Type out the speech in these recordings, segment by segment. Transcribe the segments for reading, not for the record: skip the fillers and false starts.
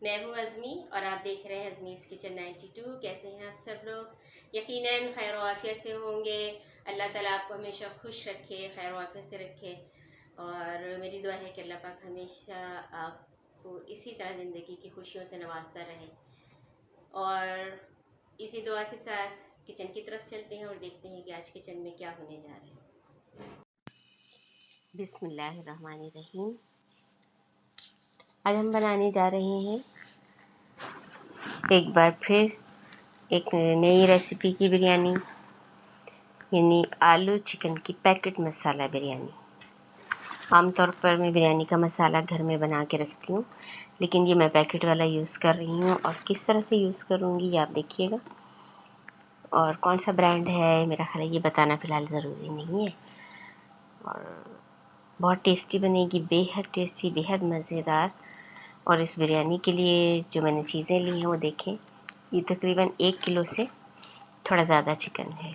मैं हूँ अज़मी और आप देख रहे हैं अज़मीज़ किचन 92। कैसे हैं आप सब लोग? यकीनन खैर आफियत से होंगे। अल्लाह ताला आपको हमेशा खुश रखे, खैर आफियत से रखे। और मेरी दुआ है कि अल्लाह पाक हमेशा आपको इसी तरह ज़िंदगी की खुशियों से नवाजता रहे। और इसी दुआ के साथ किचन की तरफ चलते हैं और देखते हैं कि आज किचन में क्या होने जा रहे हैं। बिस्मिल्लाहिर्रहमानिर्रहीम। आज हम बनाने जा रहे हैं एक बार फिर एक नई रेसिपी की बिरयानी, यानी आलू चिकन की पैकेट मसाला बिरयानी। आमतौर पर मैं बिरयानी का मसाला घर में बना के रखती हूँ, लेकिन ये मैं पैकेट वाला यूज़ कर रही हूँ। और किस तरह से यूज़ करूँगी ये आप देखिएगा। और कौन सा ब्रांड है मेरा ख्याल है ये बताना फ़िलहाल ज़रूरी नहीं है। और बहुत टेस्टी बनेगी, बेहद टेस्टी, बेहद मज़ेदार। और इस बिरयानी के लिए जो मैंने चीज़ें ली हैं वो देखें। ये तकरीबन 1 किलो से थोड़ा ज़्यादा चिकन है।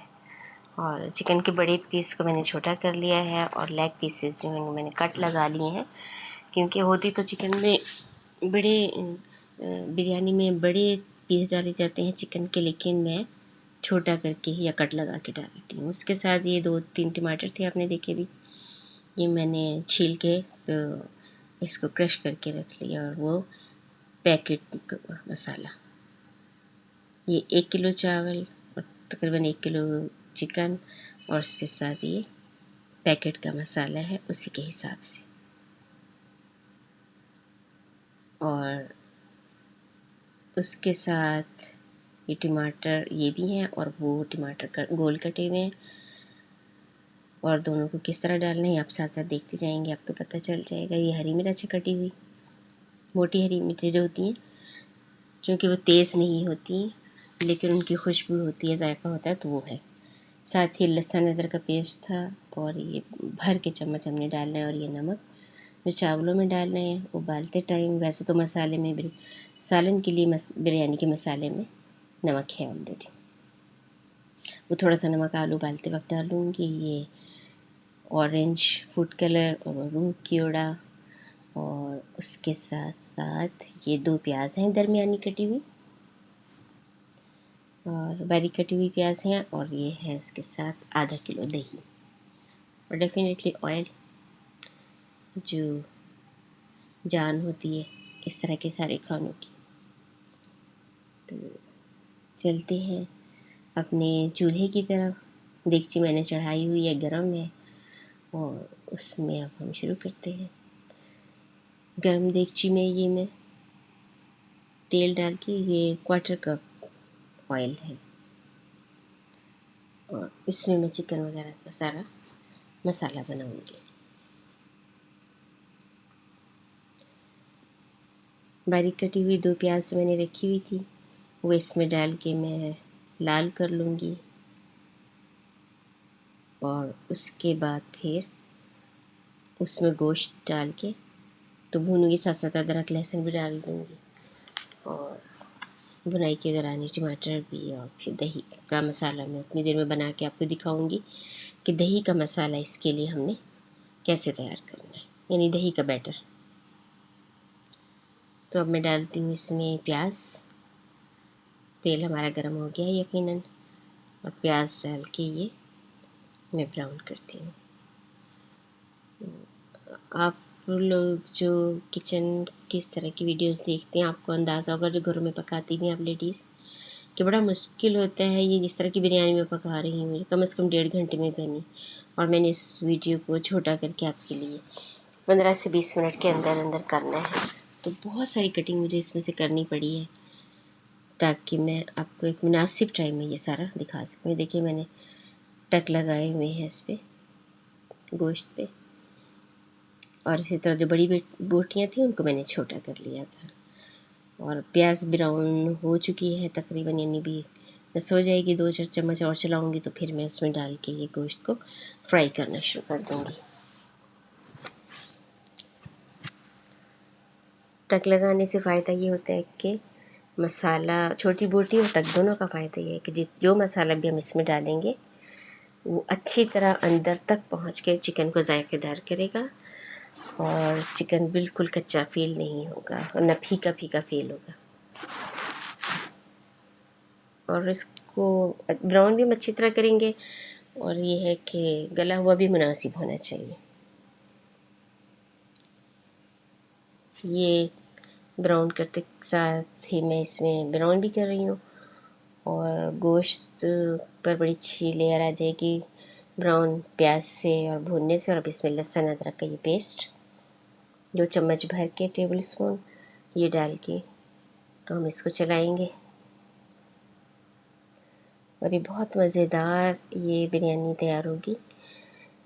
और चिकन के बड़े पीस को मैंने छोटा कर लिया है और लेग पीसेस जो हैं मैंने कट लगा लिए हैं, क्योंकि होती तो चिकन में बड़े बिरयानी में बड़े पीस डाले जाते हैं चिकन के, लेकिन मैं छोटा करके ही या कट लगा के डालती हूँ। उसके साथ ये 2-3 टमाटर थे, आपने देखे भी, ये मैंने छील के इसको क्रश करके रख लिया। और वो पैकेट मसाला, ये 1 किलो चावल और तकरीबन 1 किलो चिकन, और उसके साथ ये पैकेट का मसाला है उसी के हिसाब से। और उसके साथ ये टमाटर ये भी हैं और वो टमाटर गोल कटे हुए हैं। और दोनों को किस तरह डालना है आप साथ साथ देखते जाएंगे, आपको पता चल जाएगा। ये हरी मिर्च कटी हुई, मोटी हरी मिर्चें जो होती हैं, क्योंकि वो तेज़ नहीं होती लेकिन उनकी खुशबू होती है, जायका होता है, तो वो है। साथ ही लहसुन अदरक का पेस्ट था, और ये भर के चम्मच हमने डालना है। और ये नमक जो चावलों में डालना है उबालते टाइम। वैसे तो मसाले में भी, सालन के लिए बिरयानी के मसाले में नमक है ऑलरेडी, वो थोड़ा सा नमक आलू उबालते वक्त डालूँगी। ये ऑरेंज फूड कलर और रूह कीड़ा, और उसके साथ साथ ये 2 प्याज हैं दरमियानी कटी हुई, और बारीक कटी हुई प्याज हैं। और ये है उसके साथ आधा किलो दही, और डेफिनेटली ऑयल, जो जान होती है इस तरह के सारे खानों की। तो चलते हैं अपने चूल्हे की तरफ। देगची मैंने चढ़ाई हुई है, गरम है, और उसमें अब हम शुरू करते हैं। गरम देगची में ये मैं तेल डाल के, ये 1/4 कप ऑयल है, और इसमें मैं चिकन वगैरह का सारा मसाला बनाऊंगी। बारीक कटी हुई 2 प्याज मैंने रखी हुई थी, वो इसमें डाल के मैं लाल कर लूँगी। और उसके बाद फिर उसमें गोश्त डाल के तो भूनूंगी, साथ साथ अदरक लहसुन भी डाल दूँगी, और भुनाई के दौरान टमाटर भी। और फिर दही का मसाला मैं उतनी देर में बना के आपको दिखाऊंगी कि दही का मसाला इसके लिए हमने कैसे तैयार करना है, यानी दही का बैटर। तो अब मैं डालती हूँ इसमें प्याज। तेल हमारा गर्म हो गया है यकीनन, और प्याज डाल के ये मैं ब्राउन करती हूँ। आप लोग जो किचन किस तरह की वीडियोस देखते हैं, आपको अंदाज़ा होगा, जो घरों में पकाती भी आप लेडीज़, कि बड़ा मुश्किल होता है ये जिस तरह की बिरयानी में पका रही हूँ, कम से कम 1.5 घंटे में बनी। और मैंने इस वीडियो को छोटा करके आपके लिए 15 से 20 मिनट के अंदर अंदर करना है। तो बहुत सारी कटिंग मुझे इसमें से करनी पड़ी है ताकि मैं आपको एक मुनासिब टाइम में ये सारा दिखा सकूँ। देखिए मैंने टक लगाए हुए हैं इस पर, गोश्त पे, और इसी तरह जो बड़ी बोटियाँ थी उनको मैंने छोटा कर लिया था। और प्याज ब्राउन हो चुकी है तकरीबन, यानी भी बस हो जाएगी। 2-4 चम्मच और चलाऊँगी तो फिर मैं उसमें डाल के ये गोश्त को फ्राई करना शुरू कर दूँगी। टक लगाने से फ़ायदा ये होता है कि मसाला, छोटी बोटी और टक दोनों का फ़ायदा ये है कि जो मसाला भी हम इसमें डालेंगे वो अच्छी तरह अंदर तक पहुँच के चिकन को जायकेदार करेगा। और चिकन बिल्कुल कच्चा फील नहीं होगा और न फीका फीका फील होगा। और इसको ब्राउन भी हम अच्छी तरह करेंगे, और ये है कि गला हुआ भी मुनासिब होना चाहिए। ये ब्राउन करते साथ ही मैं इसमें ब्राउन भी कर रही हूँ, और गोश्त पर बड़ी अच्छी लेयर आ जाएगी ब्राउन प्याज से और भूनने से। और अब इसमें लहसुन अदरक का ये पेस्ट 2 चम्मच भर के टेबल स्पून ये डाल के तो हम इसको चलाएंगे। और ये बहुत मज़ेदार ये बिरयानी तैयार होगी।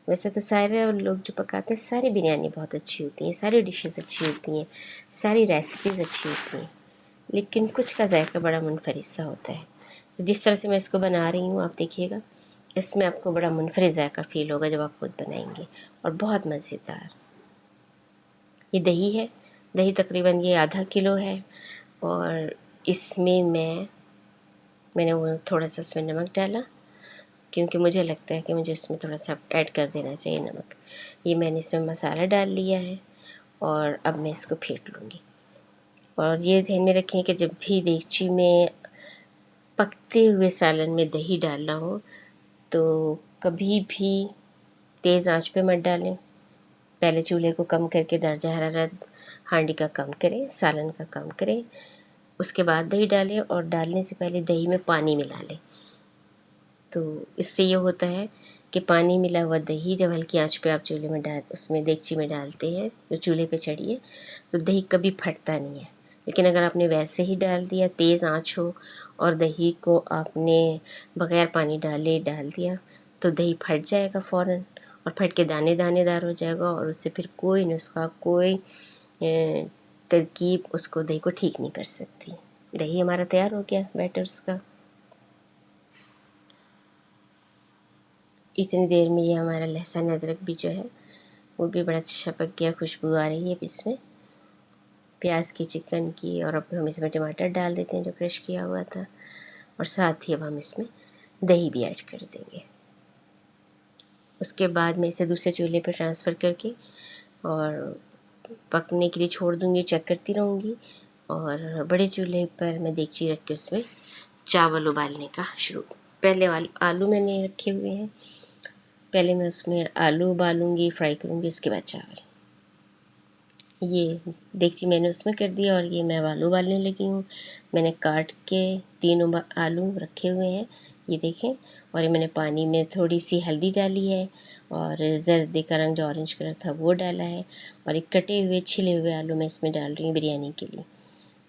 वैसे तो सारे लोग जो पकाते हैं सारी बिरयानी बहुत अच्छी होती हैं, सारी डिशेस अच्छी होती हैं, सारी रेसिपीज़ अच्छी होती हैं, लेकिन कुछ का जायका बड़ा मुनफरिद सा होता है। तो जिस तरह से मैं इसको बना रही हूँ आप देखिएगा, इसमें आपको बड़ा मुनफरिद जायका फ़ील होगा जब आप खुद बनाएंगे, और बहुत मज़ेदार। ये दही है, दही तकरीबन ये आधा किलो है, और इसमें मैंने वो थोड़ा सा उसमें नमक डाला, क्योंकि मुझे लगता है कि मुझे इसमें थोड़ा सा ऐड कर देना चाहिए नमक। ये मैंने इसमें मसाला डाल लिया है, और अब मैं इसको फेंट लूँगी। और ये ध्यान में रखें कि जब भी देगची में पकते हुए सालन में दही डालना हो तो कभी भी तेज़ आंच पे मत डालें। पहले चूल्हे को कम करके दर्जा हरारत हांडी का कम करें, सालन का कम करें, उसके बाद दही डालें, और डालने से पहले दही में पानी मिला लें। तो इससे ये होता है कि पानी मिला हुआ दही जब हल्की आंच पे आप चूल्हे में उसमें देगची में डालते हैं जो चूल्हे पे चढ़ी है, तो दही कभी फटता नहीं है। लेकिन अगर आपने वैसे ही डाल दिया, तेज़ आंच हो और दही को आपने बग़ैर पानी डाले डाल दिया, तो दही फट जाएगा फ़ौरन, और फट के दाने दानेदार हो जाएगा, और उससे फिर कोई नुस्खा, कोई तरकीब उसको दही को ठीक नहीं कर सकती। दही हमारा तैयार हो गया बैटर्स का। इतनी देर में ये हमारा लहसुन अदरक भी जो है वो भी बड़ा अच्छा पक गया, खुशबू आ रही है इसमें प्याज की, चिकन की। और अब हम इसमें टमाटर डाल देते हैं जो क्रश किया हुआ था, और साथ ही अब हम इसमें दही भी ऐड कर देंगे। उसके बाद मैं इसे दूसरे चूल्हे पर ट्रांसफ़र करके और पकने के लिए छोड़ दूँगी, चेक करती रहूँगी। और बड़े चूल्हे पर मैं देगची रख के उसमें चावल उबालने का शुरू। पहले आलू मैंने रखे हुए हैं, पहले मैं उसमें आलू उबालूँगी, फ्राई करूँगी, उसके बाद चावल। ये देगची मैंने उसमें कर दिया, और ये मैं आलू उबालने लगी हूँ। मैंने काट के 3 आलू रखे हुए हैं, ये देखें। और ये मैंने पानी में थोड़ी सी हल्दी डाली है, और जर्दे का रंग जो ऑरेंज कलर था वो डाला है, और एक कटे हुए छिले हुए आलू मैं इसमें डाल रही हूँ बिरयानी के लिए।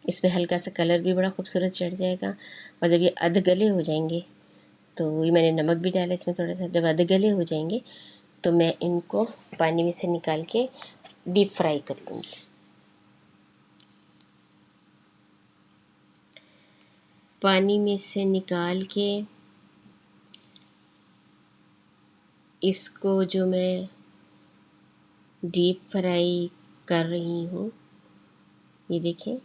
इसमें हल्का सा कलर भी बड़ा खूबसूरत चढ़ जाएगा। और जब ये अध गले हो जाएंगे, तो ये मैंने नमक भी डाला इसमें थोड़ा सा, जब अध गले हो जाएंगे तो मैं इनको पानी में से निकाल के डीप फ्राई कर लूँगी। पानी में से निकाल के इसको जो मैं डीप फ्राई कर रही हूँ, ये देखें,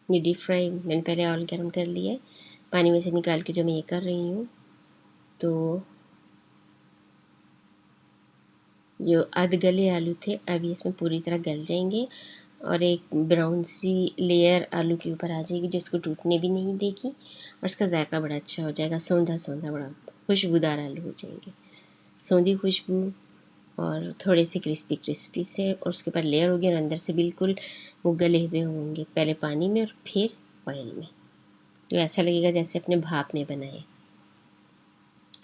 ये डीप फ्राई मैंने पहले ऑयल गर्म कर लिया है। पानी में से निकाल के जो मैं ये कर रही हूँ, तो जो आध गले आलू थे अभी इसमें पूरी तरह गल जाएंगे, और एक ब्राउन सी लेयर आलू के ऊपर आ जाएगी जो इसको टूटने भी नहीं देगी, और इसका जायका बड़ा अच्छा हो जाएगा, सौंधा सौंधा बड़ा खुशबूदार आलू हो जाएंगे, सौंधी खुशबू और थोड़े से क्रिस्पी क्रिस्पी से, और उसके ऊपर लेयर होगी, और अंदर से बिल्कुल वो गले हुए होंगे, पहले पानी में और फिर ऑयल में। तो ऐसा लगेगा जैसे अपने भाप में बनाए।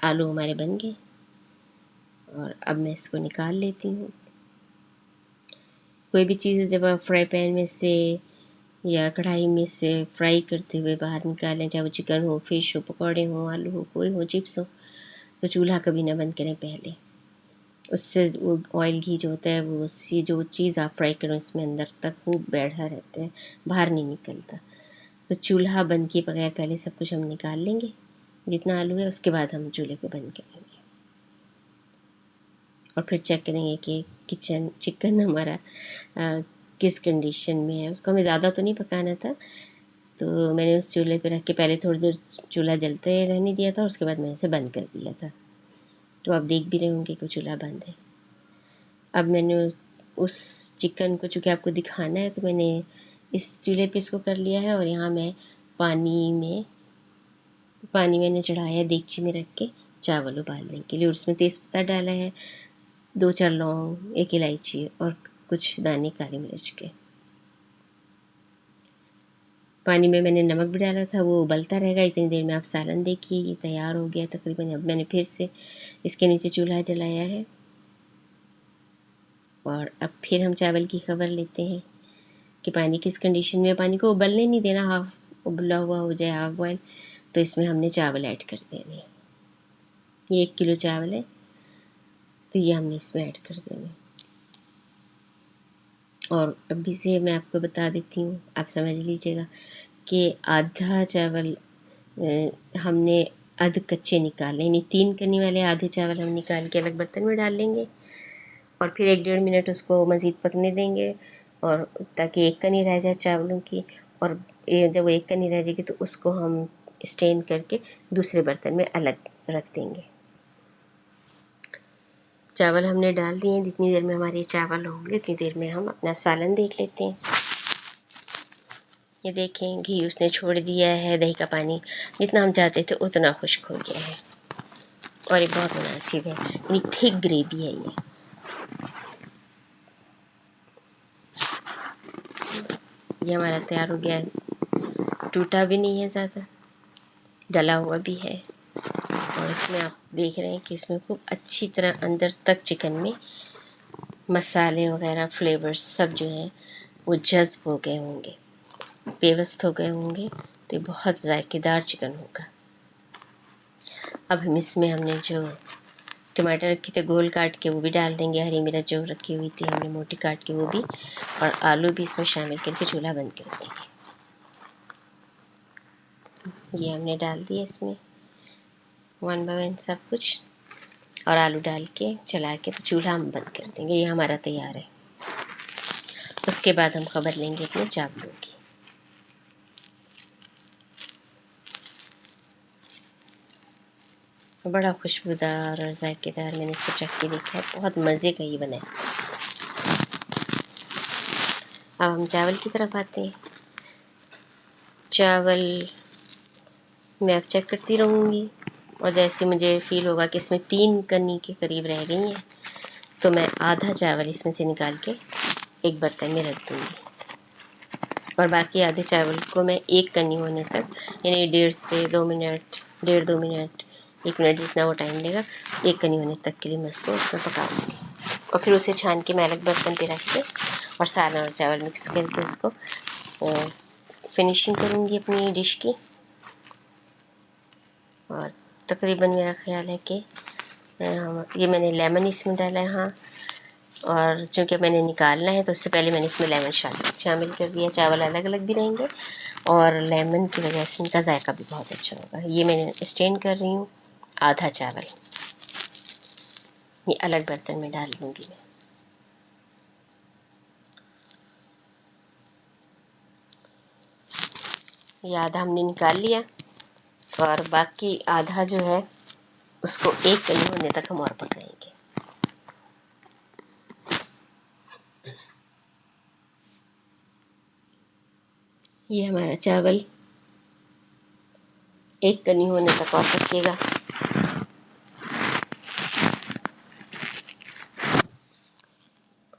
आलू हमारे बन गए, और अब मैं इसको निकाल लेती हूँ। कोई भी चीज़ जब आप फ्राई पैन में से या कढ़ाई में से फ्राई करते हुए बाहर निकालें, चाहे वो चिकन हो, फिश हो, पकौड़े हो, आलू हो, कोई हो, चिप्स हो, तो चूल्हा कभी ना बंद करें पहले। उससे वो ऑयल घी जो होता है वो उससे जो चीज़ आप फ्राई करो इसमें अंदर तक वो बैठा रहता है, बाहर नहीं निकलता। तो चूल्हा बंद किए बगैर पहले सब कुछ हम निकाल लेंगे जितना आलू है, उसके बाद हम चूल्हे को बंद करेंगे, और फिर चेक करेंगे कि चिकन हमारा किस कंडीशन में है। उसको हमें ज़्यादा तो नहीं पकाना था, तो मैंने उस चूल्हे पे रख के पहले थोड़ी देर चूल्हा जलते रहने दिया था, और उसके बाद मैंने उसे बंद कर दिया था। तो आप देख भी रहे होंगे कि चूल्हा बंद है। अब मैंने उस चिकन को चूँकि आपको दिखाना है तो मैंने इस चूल्हे पे इसको कर लिया है। और यहाँ मैं पानी मैंने चढ़ाया देगची में रख के चावल उबालने के लिए। उसमें तेज़पत्ता डाला है, 2-4 लौंग, 1 इलायची और कुछ दाने काली मिर्च के। पानी में मैंने नमक भी डाला था, वो उबलता रहेगा। इतनी देर में आप सालन देखिए, ये तैयार हो गया तकरीबन। अब मैंने फिर से इसके नीचे चूल्हा जलाया है और अब फिर हम चावल की खबर लेते हैं कि पानी किस कंडीशन में। पानी को उबलने नहीं देना, हाफ उबला हुआ हो जाए, हाफ बॉयल। तो इसमें हमने चावल ऐड कर देने हैं। ये 1 किलो चावल है तो ये हमने इसमें ऐड कर देने। और अभी से मैं आपको बता देती हूँ, आप समझ लीजिएगा कि आधा चावल हमने आधे कच्चे निकाले, यानी 3 कनी वाले आधे चावल हम निकाल के अलग बर्तन में डाल लेंगे और फिर 1-1.5 मिनट उसको मज़ीद पकने देंगे, और ताकि 1 कनी रह जाए चावलों की। और जब वो 1 कनी रह जाएगी तो उसको हम स्ट्रेन करके दूसरे बर्तन में अलग रख देंगे। चावल हमने डाल दिए हैं। जितनी देर में हमारे चावल होंगे उतनी देर में हम अपना सालन देख लेते हैं। ये देखें, घी उसने छोड़ दिया है, दही का पानी जितना हम चाहते थे उतना खुश्क हो गया है और ये बहुत मुनासिब है, यानी थिक ग्रेवी है ये हमारा तैयार हो गया है। टूटा भी नहीं है ज़्यादा, गला हुआ भी है। और इसमें आप देख रहे हैं कि इसमें खूब अच्छी तरह अंदर तक चिकन में मसाले वगैरह फ्लेवर्स सब जो हैं वो जज्ब हो गए होंगे, पेवस्त हो गए होंगे। तो बहुत जायकेदार चिकन होगा। अब हम इसमें हमने जो टमाटर रखी थे गोल काट के वो भी डाल देंगे, हरी मिर्च जो रखी हुई थी हमने मोटी काट के वो भी, और आलू भी इसमें शामिल करके चूल्हा बंद कर देंगे। ये हमने डाल दिया इसमें 1 बाय 1 सब कुछ, और आलू डाल के चला के तो चूल्हा हम बंद कर देंगे। ये हमारा तैयार है। उसके बाद हम खबर लेंगे अपने चावलों की। बड़ा खुशबूदार और जायकेदार, मैंने इसको चख के देखा है, बहुत मज़े का ये बना है। अब हम चावल की तरफ आते हैं। चावल मैं अब चेक करती रहूँगी और जैसे मुझे फ़ील होगा कि इसमें 3 कनी के करीब रह गई हैं तो मैं आधा चावल इसमें से निकाल के एक बर्तन में रख दूँगी और बाकी आधे चावल को मैं 1 कनी होने तक, यानी 1.5 मिनट 2 मिनट 1 मिनट जितना वो टाइम लेगा, 1 कनी होने तक के लिए मैं उसको उसमें पकाऊँगी। और फिर उसे छान के मैं अलग बर्तन पे रख के और सालन और चावल मिक्स करके उसको फिनिशिंग करूँगी अपनी डिश की। और तकरीबन मेरा ख़्याल है कि ये मैंने लेमन इसमें डाला है, हाँ। और चूँकि मैंने निकालना है तो उससे पहले मैंने इसमें लेमन शामिल कर दिया। चावल अलग अलग भी रहेंगे और लेमन की वजह से इनका जायका भी बहुत अच्छा होगा। ये मैंने स्ट्रेन कर रही हूँ आधा चावल, ये अलग बर्तन में डाल लूँगी मैं। ये आधा हमने निकाल लिया और बाकी आधा जो है उसको 1 कनी होने तक हम और पकाएंगे। ये हमारा चावल 1 कनी होने तक और पकेगा।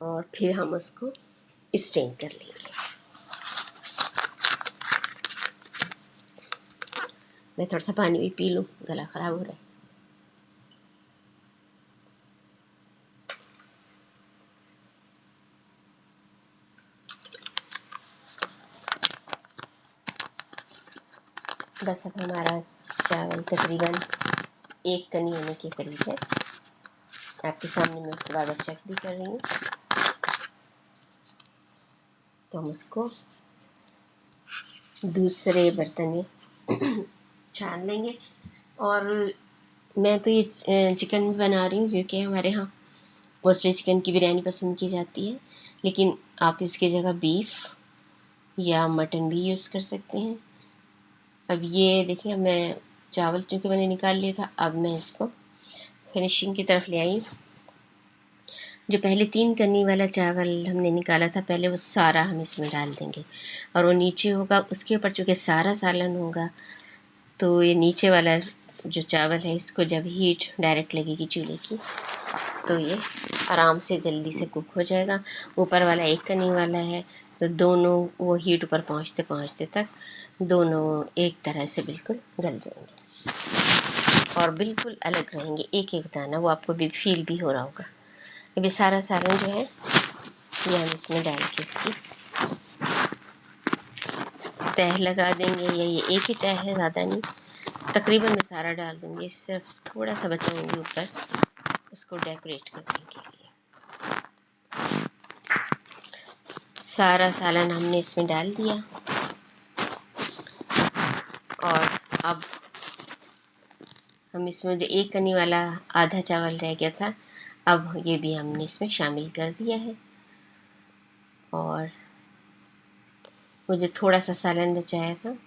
और फिर हम उसको स्ट्रेन कर लेंगे। मैं थोड़ा सा पानी भी पी लूँ, गला ख़राब हो रहा है। बस अब हमारा चावल तकरीबन 1 कनी होने के करीब है। आपके सामने मैं उसके बाद चेक भी कर रही हूँ। तो हम उसको दूसरे बर्तन में छान लेंगे। और मैं तो ये चिकन बना रही हूँ क्योंकि हमारे यहाँ मोस्टली चिकन की बिरयानी पसंद की जाती है, लेकिन आप इसकी जगह बीफ या मटन भी यूज़ कर सकते हैं। अब ये देखिए, मैं चावल चूँकि मैंने निकाल लिया था, अब मैं इसको फिनिशिंग की तरफ ले आई। जो पहले 3 कन्नी वाला चावल हमने निकाला था पहले, वो सारा हम इसमें डाल देंगे, और वो नीचे होगा उसके ऊपर, चूँकि सारा सालन होगा तो ये नीचे वाला जो चावल है इसको जब हीट डायरेक्ट लगेगी चूल्हे की तो ये आराम से जल्दी से कुक हो जाएगा। ऊपर वाला 1 कन्नी वाला है तो दोनों वो हीट ऊपर पहुँचते पहुँचते तक दोनों एक तरह से बिल्कुल गल जाएंगे और बिल्कुल अलग रहेंगे, एक एक दाना, वो आपको भी फील भी हो रहा होगा। अभी सारा सालन जो है ये हम इसमें डाल के इसकी तह लगा देंगे, या ये एक ही तह है, ज़्यादा नहीं, तकरीबन मैं सारा डाल दूँगी, सिर्फ थोड़ा सा बचाऊँगी ऊपर उसको डेकोरेट करने के लिए। सारा सालन हमने इसमें डाल दिया और अब हम इसमें जो 1 कन्नी वाला आधा चावल रह गया था, अब ये भी हमने इसमें शामिल कर दिया है। और वो जो थोड़ा सा सालन बचाया था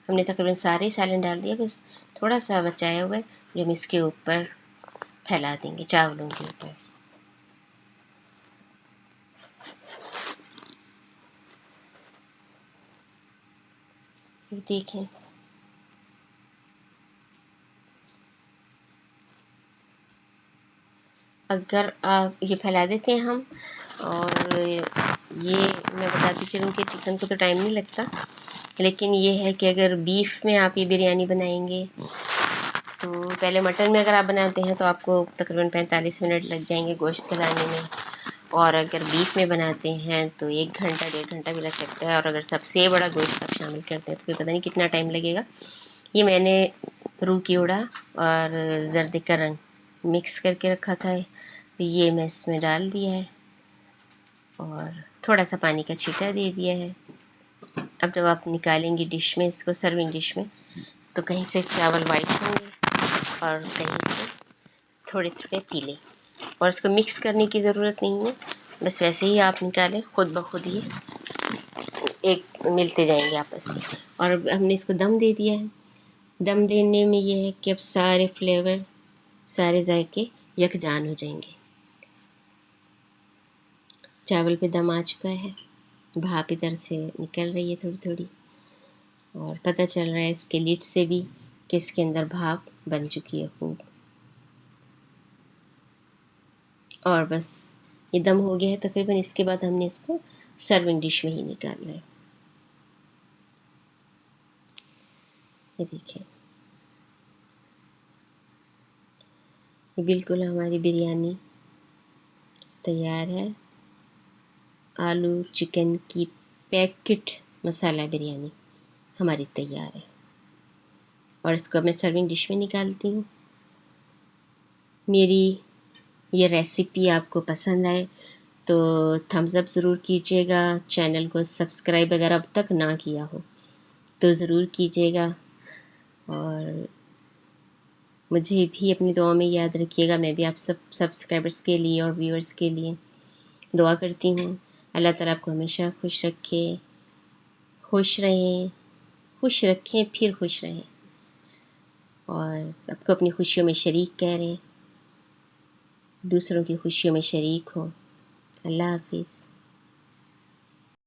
हमने तकरीबन सारे सालन डाल दिया, बस थोड़ा सा बचाया हुआ है जो हम इसके ऊपर फैला देंगे, चावलों के ऊपर। ये देखें, अगर आप ये फैला देते हैं हम, और ये मैं बताती चलूँ कि चिकन को तो टाइम नहीं लगता, लेकिन ये है कि अगर बीफ में आप ये बिरयानी बनाएंगे तो पहले मटन में अगर आप बनाते हैं तो आपको तकरीबन 45 मिनट लग जाएंगे गोश्त गलाने में, और अगर बीफ में बनाते हैं तो 1 घंटा 1.5 घंटा भी लग सकता है, और अगर सबसे बड़ा गोश्त आप शामिल करते हैं तो फिर पता नहीं कितना टाइम लगेगा। ये मैंने रूह कीड़ा और जर्दे का रंग मिक्स करके रखा था, तो ये मैं इसमें डाल दिया है और थोड़ा सा पानी का छींटा दे दिया है। अब जब आप निकालेंगे डिश में, इसको सर्विंग डिश में, तो कहीं से चावल वाइट होंगे और कहीं से थोड़े थोड़े पीले, और इसको मिक्स करने की ज़रूरत नहीं है, बस वैसे ही आप निकालें, खुद ब खुद ही एक मिलते जाएंगे आपस में। और अब हमने इसको दम दे दिया है। दम देने में ये है कि अब सारे फ्लेवर, सारे जायके यकजान हो जाएंगे। चावल पे दम आ चुका है, भाप इधर से निकल रही है थोड़ी थोड़ी, और पता चल रहा है इसके लिड से भी कि इसके अंदर भाप बन चुकी है खूब। और बस ये दम हो गया है तकरीबन, इसके बाद हमने इसको सर्विंग डिश में ही निकालना है। ये देखिए, ये बिल्कुल हमारी बिरयानी तैयार है। आलू चिकन की पैकेट मसाला बिरयानी हमारी तैयार है, और इसको मैं सर्विंग डिश में निकालती हूँ। मेरी ये रेसिपी आपको पसंद आए तो थम्स अप ज़रूर कीजिएगा। चैनल को सब्सक्राइब अगर अब तक ना किया हो तो ज़रूर कीजिएगा, और मुझे भी अपनी दुआ में याद रखिएगा। मैं भी आप सब सब्सक्राइबर्स के लिए और व्यूअर्स के लिए दुआ करती हूँ। अल्लाह ताला आपको हमेशा खुश रखे, खुश रहें, खुश रखें फिर खुश रहें, और सबको अपनी खुशियों में शरीक करें, दूसरों की खुशियों में शरीक हो। अल्लाह हाफिज़।